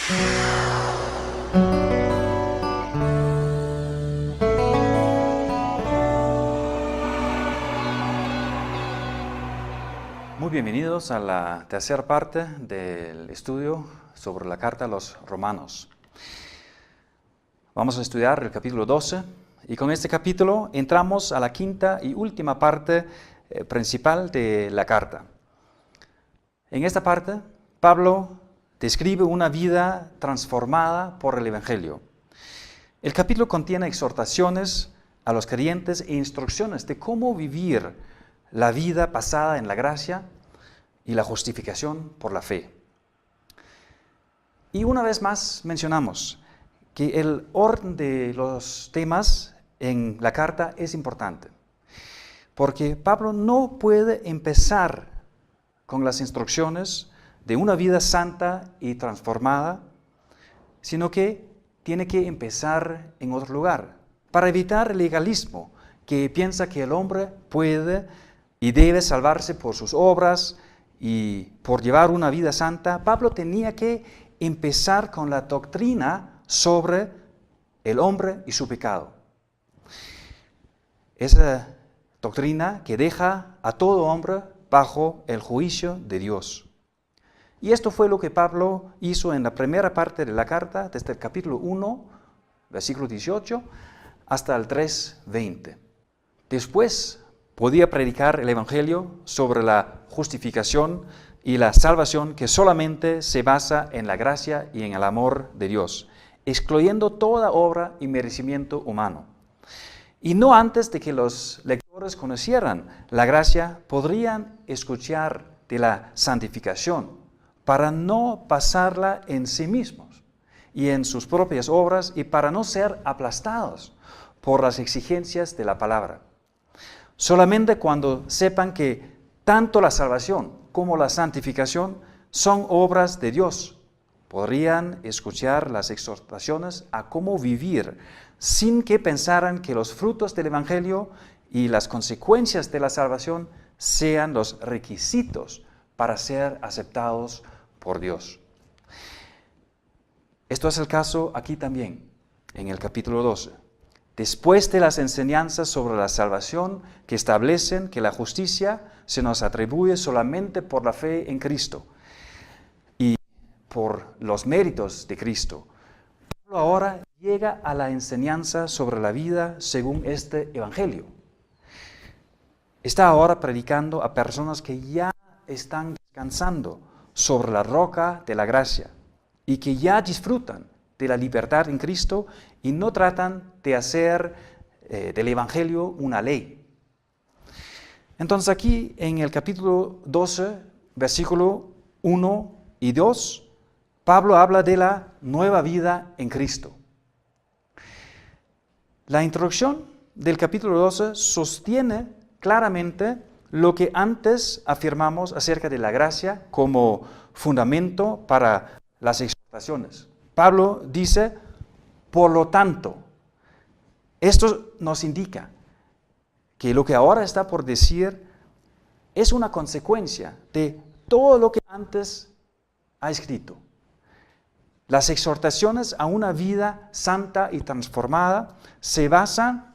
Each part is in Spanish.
Muy bienvenidos a la tercera parte del estudio sobre la carta a los Romanos. Vamos a estudiar el capítulo 12 y con este capítulo entramos a la quinta y última parte principal de la carta. En esta parte, Pablo describe una vida transformada por el Evangelio. El capítulo contiene exhortaciones a los creyentes e instrucciones de cómo vivir la vida basada en la gracia y la justificación por la fe. Y una vez más mencionamos que el orden de los temas en la carta es importante, porque Pablo no puede empezar con las instrucciones de una vida santa y transformada, sino que tiene que empezar en otro lugar, para evitar el legalismo que piensa que el hombre puede y debe salvarse por sus obras y por llevar una vida santa. Pablo tenía que empezar con la doctrina sobre el hombre y su pecado. Esa doctrina que deja a todo hombre bajo el juicio de Dios. Y esto fue lo que Pablo hizo en la primera parte de la carta, desde el capítulo 1, versículo 18, hasta el 3:20. Después podía predicar el Evangelio sobre la justificación y la salvación que solamente se basa en la gracia y en el amor de Dios, excluyendo toda obra y merecimiento humano. Y no antes de que los lectores conocieran la gracia, podrían escuchar de la santificación, para no pasarla en sí mismos y en sus propias obras y para no ser aplastados por las exigencias de la palabra. Solamente cuando sepan que tanto la salvación como la santificación son obras de Dios, podrían escuchar las exhortaciones a cómo vivir sin que pensaran que los frutos del Evangelio y las consecuencias de la salvación sean los requisitos para ser aceptados por Dios. Esto es el caso aquí también, en el capítulo 12. Después de las enseñanzas sobre la salvación que establecen que la justicia se nos atribuye solamente por la fe en Cristo y por los méritos de Cristo, Pablo ahora llega a la enseñanza sobre la vida según este Evangelio. Está ahora predicando a personas que ya están descansando sobre la roca de la gracia y que ya disfrutan de la libertad en Cristo y no tratan de hacer del Evangelio una ley. Entonces aquí en el capítulo 12, versículo 1 y 2, Pablo habla de la nueva vida en Cristo. La introducción del capítulo 12 sostiene claramente lo que antes afirmamos acerca de la gracia como fundamento para las exhortaciones. Pablo dice, por lo tanto, esto nos indica que lo que ahora está por decir es una consecuencia de todo lo que antes ha escrito. Las exhortaciones a una vida santa y transformada se basan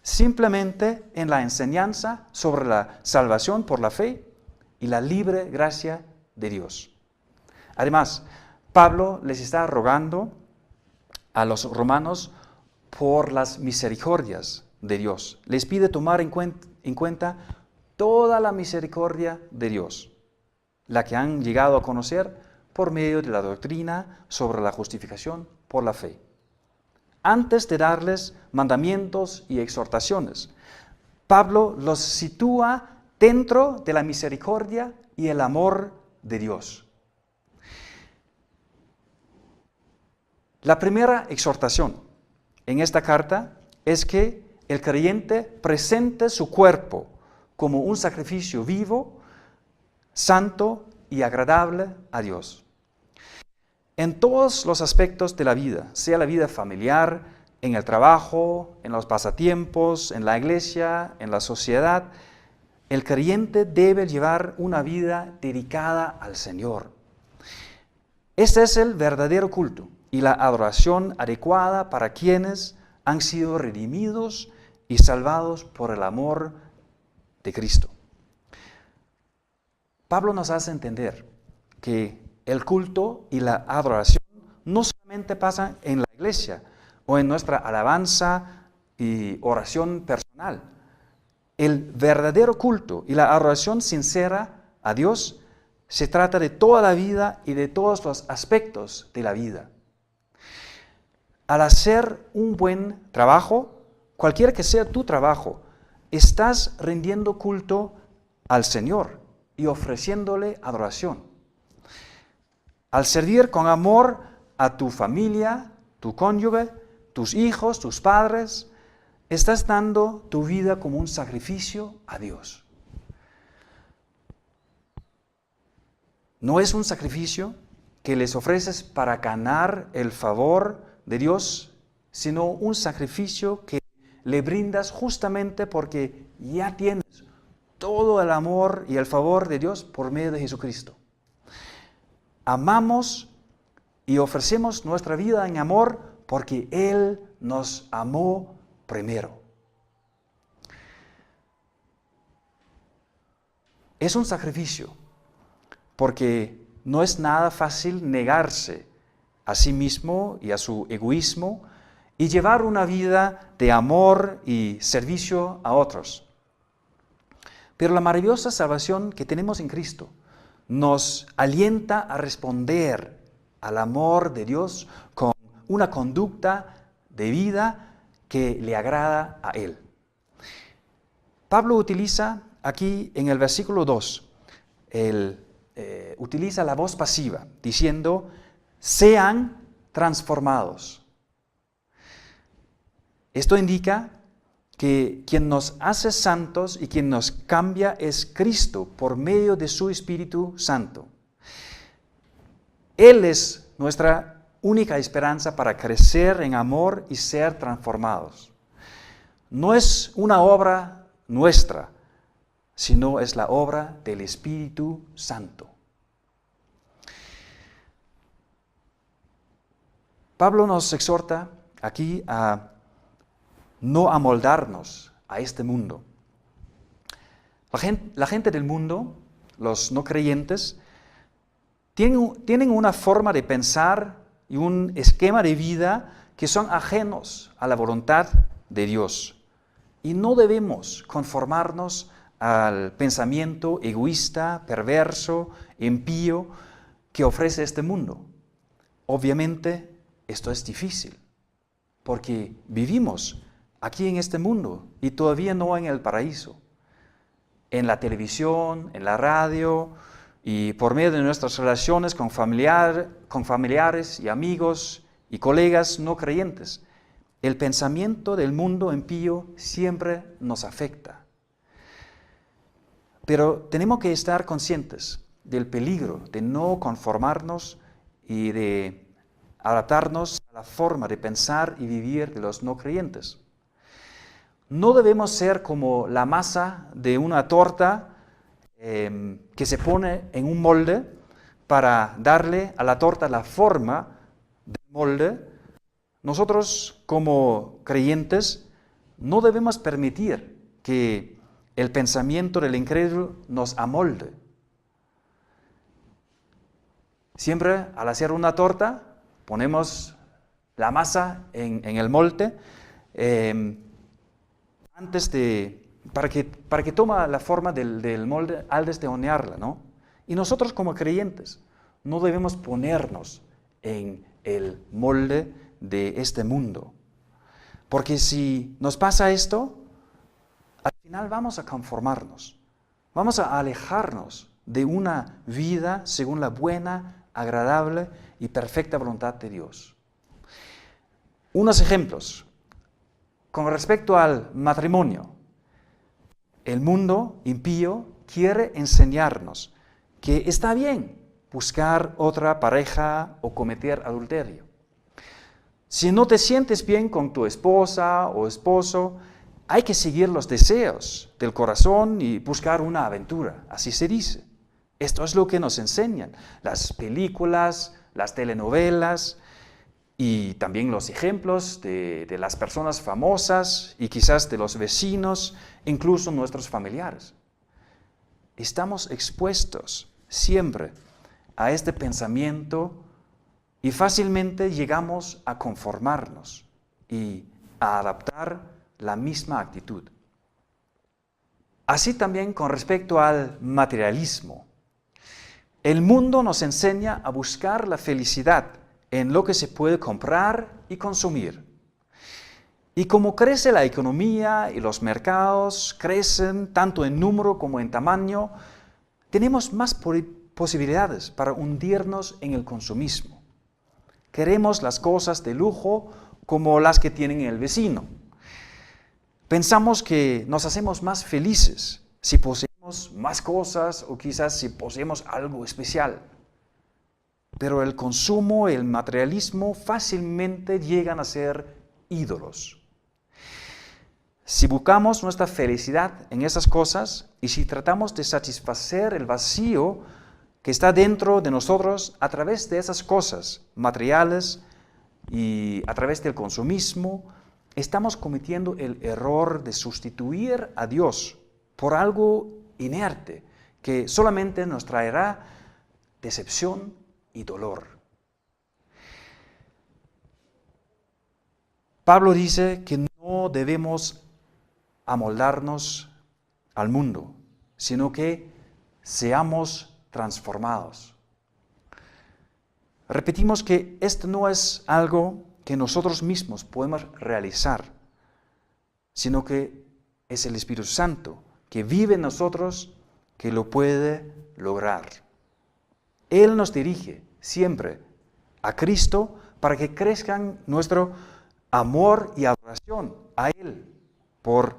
simplemente en la enseñanza sobre la salvación por la fe y la libre gracia de Dios. Además, Pablo les está rogando a los romanos por las misericordias de Dios. Les pide tomar en cuenta toda la misericordia de Dios, la que han llegado a conocer por medio de la doctrina sobre la justificación por la fe. Antes de darles mandamientos y exhortaciones, Pablo los sitúa dentro de la misericordia y el amor de Dios. La primera exhortación en esta carta es que el creyente presente su cuerpo como un sacrificio vivo, santo y agradable a Dios. En todos los aspectos de la vida, sea la vida familiar, en el trabajo, en los pasatiempos, en la iglesia, en la sociedad, el creyente debe llevar una vida dedicada al Señor. Este es el verdadero culto y la adoración adecuada para quienes han sido redimidos y salvados por el amor de Cristo. Pablo nos hace entender que el culto y la adoración no solamente pasan en la iglesia o en nuestra alabanza y oración personal. El verdadero culto y la adoración sincera a Dios se trata de toda la vida y de todos los aspectos de la vida. Al hacer un buen trabajo, cualquiera que sea tu trabajo, estás rindiendo culto al Señor y ofreciéndole adoración. Al servir con amor a tu familia, tu cónyuge, tus hijos, tus padres, estás dando tu vida como un sacrificio a Dios. No es un sacrificio que les ofreces para ganar el favor de Dios, sino un sacrificio que le brindas justamente porque ya tienes todo el amor y el favor de Dios por medio de Jesucristo. Amamos y ofrecemos nuestra vida en amor porque Él nos amó primero. Es un sacrificio porque no es nada fácil negarse a sí mismo y a su egoísmo y llevar una vida de amor y servicio a otros. Pero la maravillosa salvación que tenemos en Cristo nos alienta a responder al amor de Dios con una conducta de vida que le agrada a Él. Pablo utiliza aquí en el versículo 2, utiliza la voz pasiva, diciendo, sean transformados. Esto indica que quien nos hace santos y quien nos cambia es Cristo por medio de su Espíritu Santo. Él es nuestra única esperanza para crecer en amor y ser transformados. No es una obra nuestra, sino es la obra del Espíritu Santo. Pablo nos exhorta aquí a no amoldarnos a este mundo. La gente del mundo, los no creyentes, tienen una forma de pensar y un esquema de vida que son ajenos a la voluntad de Dios. Y no debemos conformarnos al pensamiento egoísta, perverso, impío que ofrece este mundo. Obviamente, esto es difícil, porque vivimos aquí en este mundo y todavía no en el paraíso. En la televisión, en la radio y por medio de nuestras relaciones con familiares y amigos y colegas no creyentes, el pensamiento del mundo impío siempre nos afecta. Pero tenemos que estar conscientes del peligro de no conformarnos y de adaptarnos a la forma de pensar y vivir de los no creyentes. No debemos ser como la masa de una torta que se pone en un molde para darle a la torta la forma del molde. Nosotros como creyentes no debemos permitir que el pensamiento del incrédulo nos amolde. Siempre al hacer una torta ponemos la masa en el molde para que tome la forma del molde antes de hornearla, ¿no? Y nosotros como creyentes no debemos ponernos en el molde de este mundo. Porque si nos pasa esto, al final vamos a conformarnos, vamos a alejarnos de una vida según la buena, agradable y perfecta voluntad de Dios. Unos ejemplos. Con respecto al matrimonio, el mundo impío quiere enseñarnos que está bien buscar otra pareja o cometer adulterio. Si no te sientes bien con tu esposa o esposo, hay que seguir los deseos del corazón y buscar una aventura, así se dice. Esto es lo que nos enseñan las películas, las telenovelas y también los ejemplos de las personas famosas y quizás de los vecinos, incluso nuestros familiares. Estamos expuestos siempre a este pensamiento y fácilmente llegamos a conformarnos y a adaptar la misma actitud. Así también con respecto al materialismo. El mundo nos enseña a buscar la felicidad en lo que se puede comprar y consumir. Y como crece la economía y los mercados crecen tanto en número como en tamaño, tenemos más posibilidades para hundirnos en el consumismo. Queremos las cosas de lujo como las que tiene el vecino. Pensamos que nos hacemos más felices si poseemos más cosas o quizás si poseemos algo especial. Pero el consumo y el materialismo fácilmente llegan a ser ídolos. Si buscamos nuestra felicidad en esas cosas y si tratamos de satisfacer el vacío que está dentro de nosotros a través de esas cosas materiales y a través del consumismo, estamos cometiendo el error de sustituir a Dios por algo inerte que solamente nos traerá decepción y dolor. Pablo dice que no debemos amoldarnos al mundo, sino que seamos transformados. Repetimos que esto no es algo que nosotros mismos podemos realizar, sino que es el Espíritu Santo que vive en nosotros que lo puede lograr. Él nos dirige siempre a Cristo para que crezcan nuestro amor y adoración a Él por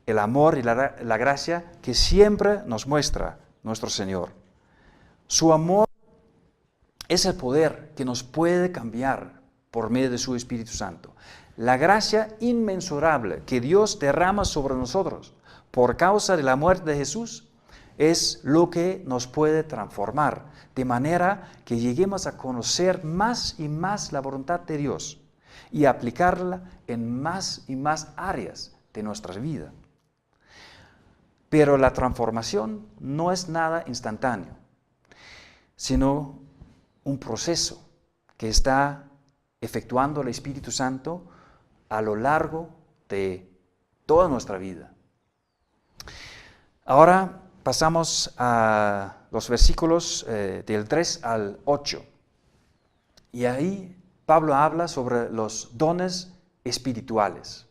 el amor y la gracia que siempre nos muestra nuestro Señor. Su amor es el poder que nos puede cambiar por medio de su Espíritu Santo. La gracia inmensurable que Dios derrama sobre nosotros por causa de la muerte de Jesús es lo que nos puede transformar, de manera que lleguemos a conocer más y más la voluntad de Dios y aplicarla en más y más áreas de nuestra vida. Pero la transformación no es nada instantáneo, sino un proceso que está efectuando el Espíritu Santo a lo largo de toda nuestra vida. Ahora pasamos a los versículos del 3 al 8. Y ahí Pablo habla sobre los dones espirituales.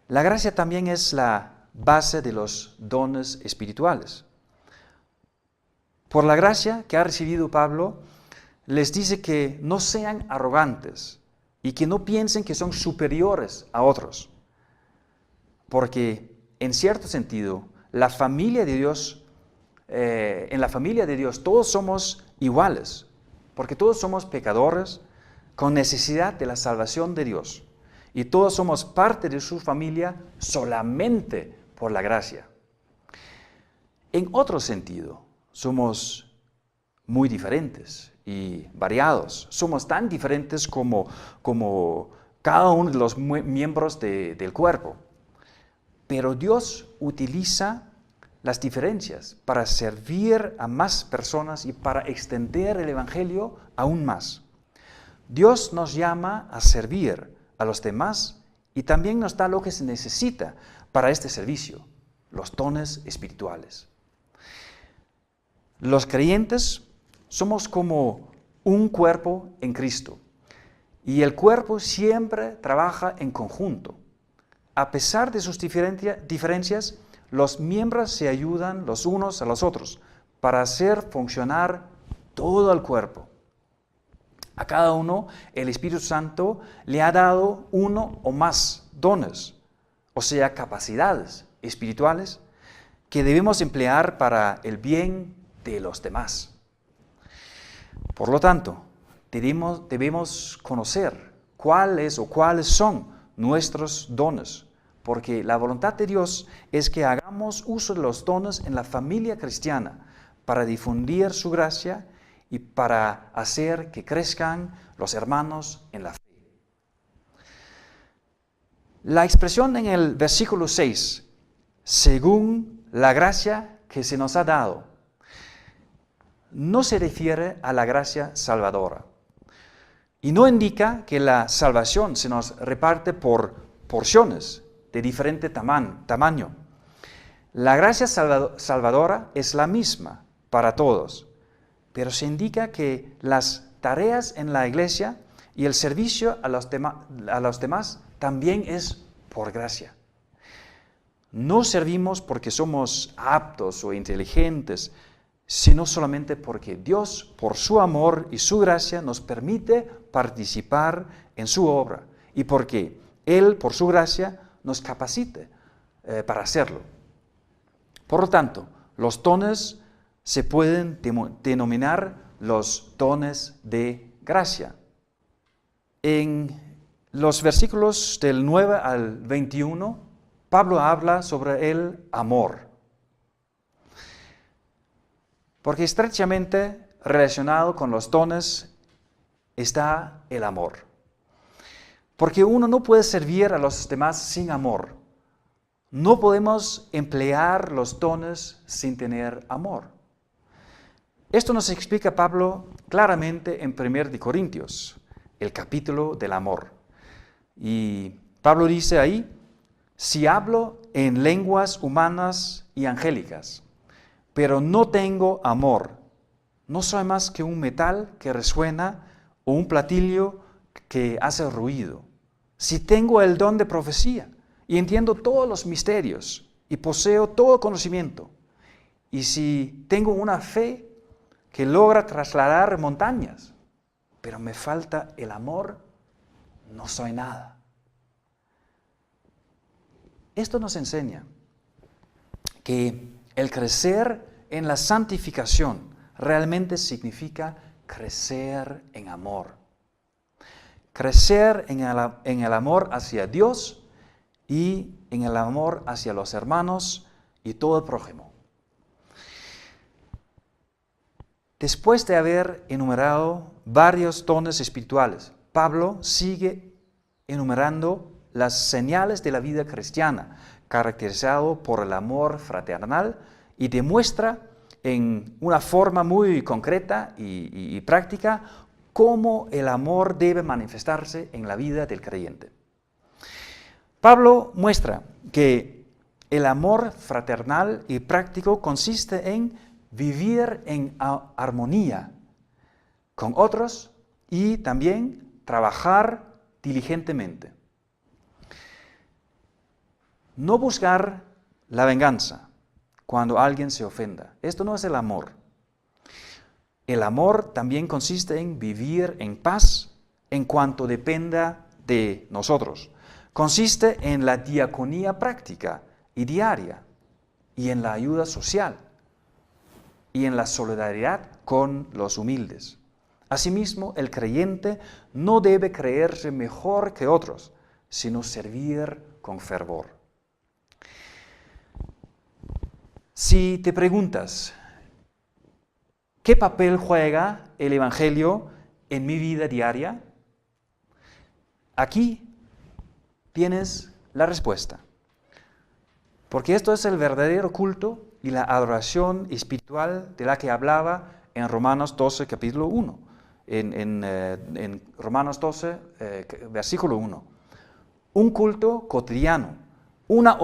La gracia también es la base de los dones espirituales. Por la gracia que ha recibido Pablo, les dice que no sean arrogantes y que no piensen que son superiores a otros. Porque, en cierto sentido, en la familia de Dios todos somos iguales, porque todos somos pecadores con necesidad de la salvación de Dios. Y todos somos parte de su familia solamente por la gracia. En otro sentido, somos muy diferentes y variados. Somos tan diferentes como cada uno de los miembros del cuerpo. Pero Dios utiliza las diferencias para servir a más personas y para extender el Evangelio aún más. Dios nos llama a servir a los demás y también nos da lo que se necesita para este servicio, los dones espirituales. Los creyentes somos como un cuerpo en Cristo y el cuerpo siempre trabaja en conjunto. A pesar de sus diferencias, los miembros se ayudan los unos a los otros para hacer funcionar todo el cuerpo. A cada uno el Espíritu Santo le ha dado uno o más dones, o sea, capacidades espirituales que debemos emplear para el bien de los demás. Por lo tanto, debemos conocer cuáles son nuestros dones, porque la voluntad de Dios es que hagamos uso de los dones en la familia cristiana para difundir su gracia y para hacer que crezcan los hermanos en la fe. La expresión en el versículo 6, según la gracia que se nos ha dado, no se refiere a la gracia salvadora y no indica que la salvación se nos reparte por porciones de diferente tamaño. La gracia salvadora es la misma para todos, pero se indica que las tareas en la iglesia y el servicio a los demás también es por gracia. No servimos porque somos aptos o inteligentes, sino solamente porque Dios, por su amor y su gracia, nos permite participar en su obra y porque Él, por su gracia, nos capacite para hacerlo. Por lo tanto, los dones se pueden denominar los dones de gracia. En los versículos del 9 al 21, Pablo habla sobre el amor, porque estrechamente relacionado con los dones está el amor. Porque uno no puede servir a los demás sin amor. No podemos emplear los dones sin tener amor. Esto nos explica Pablo claramente en 1 Corintios, el capítulo del amor. Y Pablo dice ahí, si hablo en lenguas humanas y angélicas, pero no tengo amor, no soy más que un metal que resuena o un platillo que hace ruido. Si tengo el don de profecía y entiendo todos los misterios y poseo todo conocimiento, y si tengo una fe que logra trasladar montañas, pero me falta el amor, no soy nada. Esto nos enseña que el crecer en la santificación realmente significa crecer en amor. Crecer en el amor hacia Dios y en el amor hacia los hermanos y todo el prójimo. Después de haber enumerado varios dones espirituales, Pablo sigue enumerando las señales de la vida cristiana, caracterizado por el amor fraternal, y demuestra en una forma muy concreta y práctica cómo el amor debe manifestarse en la vida del creyente. Pablo muestra que el amor fraternal y práctico consiste en vivir en armonía con otros y también trabajar diligentemente. No buscar la venganza cuando alguien se ofenda. Esto no es el amor. El amor también consiste en vivir en paz en cuanto dependa de nosotros. Consiste en la diaconía práctica y diaria, y en la ayuda social, y en la solidaridad con los humildes. Asimismo, el creyente no debe creerse mejor que otros, sino servir con fervor. Si te preguntas, ¿qué papel juega el Evangelio en mi vida diaria? Aquí tienes la respuesta. Porque esto es el verdadero culto y la adoración espiritual de la que hablaba en Romanos 12, capítulo 1. En Romanos 12, versículo 1. Un culto cotidiano, una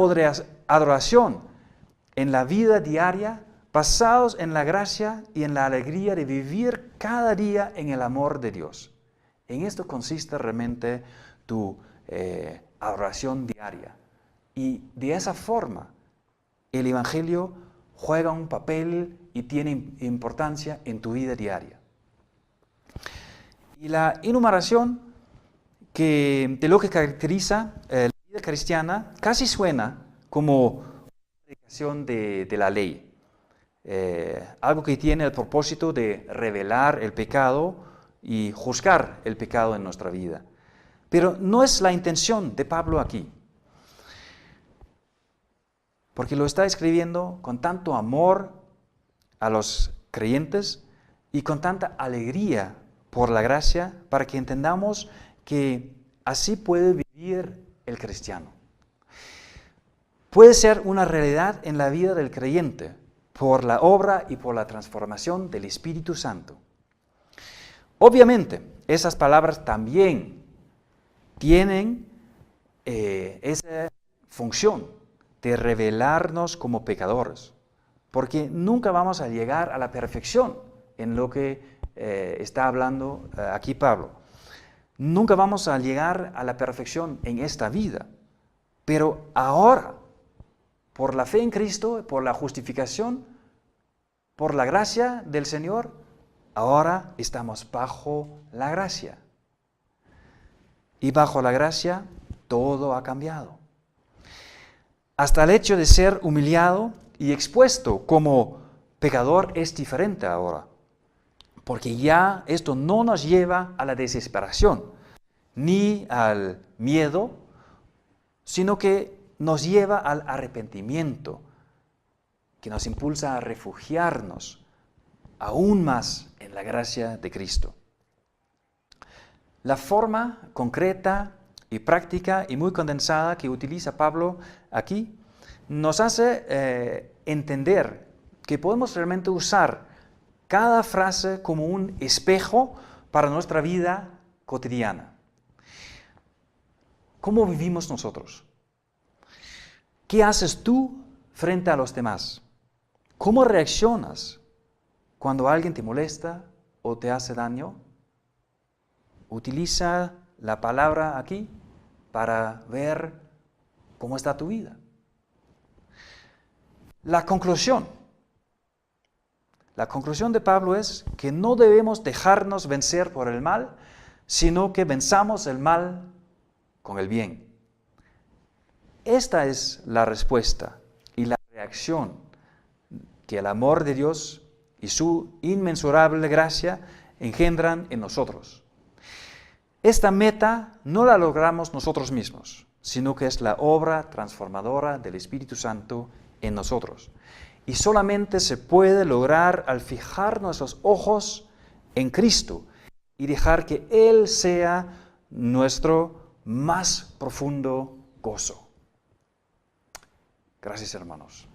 adoración en la vida diaria, basados en la gracia y en la alegría de vivir cada día en el amor de Dios. En esto consiste realmente tu adoración diaria. Y de esa forma, el Evangelio juega un papel y tiene importancia en tu vida diaria. Y la enumeración de lo que caracteriza la vida cristiana casi suena como aplicación de la ley. Algo que tiene el propósito de revelar el pecado y juzgar el pecado en nuestra vida. Pero no es la intención de Pablo aquí, porque lo está escribiendo con tanto amor a los creyentes y con tanta alegría por la gracia, para que entendamos que así puede vivir el cristiano. Puede ser una realidad en la vida del creyente por la obra y por la transformación del Espíritu Santo. Obviamente, esas palabras también tienen esa función de revelarnos como pecadores, porque nunca vamos a llegar a la perfección en lo que está hablando aquí Pablo. Nunca vamos a llegar a la perfección en esta vida, pero ahora, por la fe en Cristo, por la justificación, por la gracia del Señor, ahora estamos bajo la gracia. Y bajo la gracia todo ha cambiado. Hasta el hecho de ser humillado y expuesto como pecador es diferente ahora. Porque ya esto no nos lleva a la desesperación, ni al miedo, sino que nos lleva al arrepentimiento, que nos impulsa a refugiarnos aún más en la gracia de Cristo. La forma concreta y práctica y muy condensada que utiliza Pablo aquí nos hace entender que podemos realmente usar cada frase como un espejo para nuestra vida cotidiana. ¿Cómo vivimos nosotros? ¿Qué haces tú frente a los demás? ¿Cómo reaccionas cuando alguien te molesta o te hace daño? Utiliza la palabra aquí para ver cómo está tu vida. La conclusión de Pablo es que no debemos dejarnos vencer por el mal, sino que venzamos el mal con el bien. Esta es la respuesta y la reacción que el amor de Dios y su inmensurable gracia engendran en nosotros. Esta meta no la logramos nosotros mismos, sino que es la obra transformadora del Espíritu Santo en nosotros. Y solamente se puede lograr al fijar nuestros ojos en Cristo y dejar que Él sea nuestro más profundo gozo. Gracias, hermanos.